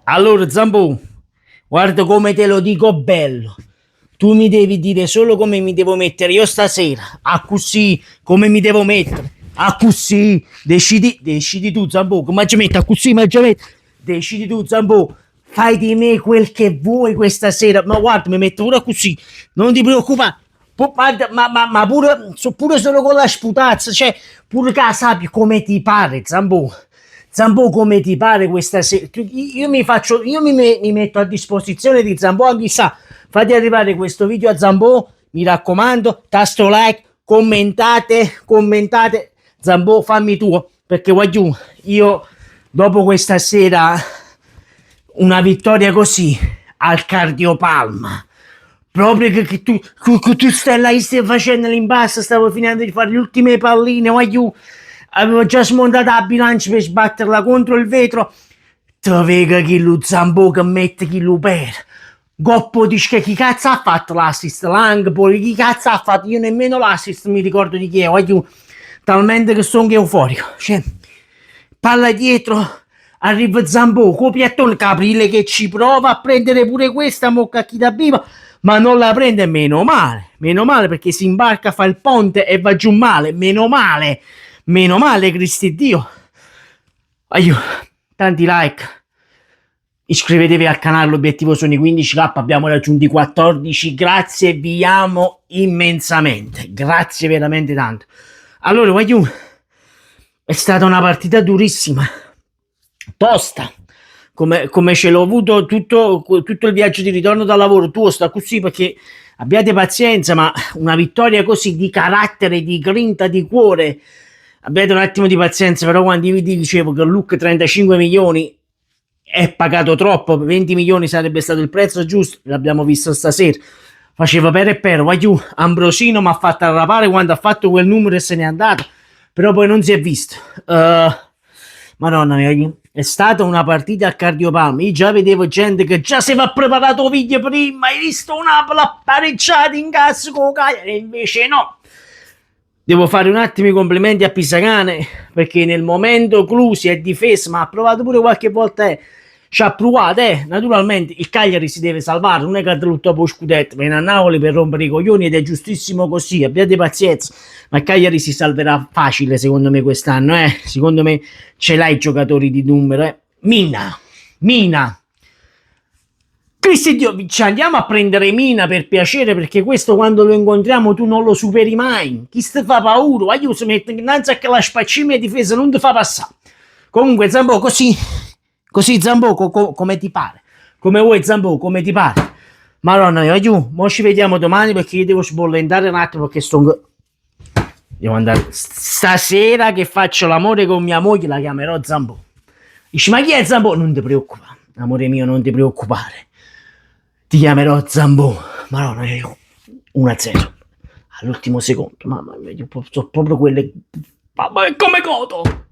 Allora, Zambù, guarda come te lo dico bello. Tu mi devi dire solo come mi devo mettere io stasera. A così, come mi devo mettere. A così, decidi tu, Zambù. Come ci metti? A così, ma ci metti. Decidi tu, Zambù. Fai di me quel che vuoi questa sera. Ma guarda, mi metto pure così. Non ti preoccupare. Ma pure, pure solo con la sputazza, cioè, pure che sapi come ti pare, Zambù. Zambò come ti pare questa sera? Mi metto a disposizione di Zambò, chissà, fate arrivare questo video a Zambò, mi raccomando, tasto like, commentate, Zambò fammi tuo, perché voglio, io dopo questa sera una vittoria così al cardiopalma, proprio che tu stai là, stai facendo l'impasto, stavo finendo di fare le ultime palline, voglio, avevo già smontato la bilancia per sbatterla contro il vetro. Te vega chi lo Zambò che mette chi lo per. Goppo dice che chi cazzo ha fatto l'assist? Lang, poi chi cazzo ha fatto? Io nemmeno l'assist mi ricordo di chi è, voglio, talmente che sono euforico. Cioè, palla dietro, arriva Zambò, copiattone Caprile che ci prova a prendere pure questa mocca chi da viva, ma non la prende, meno male perché si imbarca, fa il ponte e va giù male, meno male, Cristi Dio. Aiuto, tanti like, iscrivetevi al canale, l'obiettivo sono i 15k, abbiamo raggiunto i 14, grazie, vi amo immensamente, grazie veramente tanto. Allora, voglio, è stata una partita durissima, tosta, come ce l'ho avuto tutto il viaggio di ritorno dal lavoro, tu sta così perché abbiate pazienza, ma una vittoria così di carattere, di grinta, di cuore, abbiate un attimo di pazienza, però quando io vi dicevo che Luke 35 milioni è pagato troppo, 20 milioni sarebbe stato il prezzo giusto, l'abbiamo visto stasera, faceva per e voglio, Ambrosino mi ha fatto arrapare quando ha fatto quel numero e se n'è andato, però poi non si è visto. Madonna mia, è stata una partita a cardiopalma. Io già vedevo gente che già si va preparato video prima, hai visto una pareggiata in casa con Cagliari, e invece no. Devo fare un attimo i complimenti a Pisacane, perché nel momento clou si è difeso, ma ha provato pure qualche volta, ci ha provato, naturalmente il Cagliari si deve salvare, non è che ha lottato per lo scudetto, viene a Napoli per rompere i coglioni ed è giustissimo così, abbiate pazienza, ma il Cagliari si salverà facile secondo me quest'anno, secondo me ce l'hai i giocatori di numero, Mina, Cristi Dio, ci andiamo a prendere Mina per piacere, perché questo quando lo incontriamo tu non lo superi mai, chi ti fa paura, io si mette innanzi a che la spaccina difesa non ti fa passare. Comunque Zambò così Zambò come ti pare, come vuoi Zambò, come ti pare. Madonna mia, giù, mo ci vediamo domani perché io devo sbollentare un attimo perché devo andare stasera che faccio l'amore con mia moglie, la chiamerò Zambò. Dici ma chi è Zambò? Non ti preoccupare, amore mio, non ti preoccupare, ti chiamerò Zambò. Madonna mia, 1-0 all'ultimo secondo, mamma mia, sono proprio quelle, mamma mia, come godo.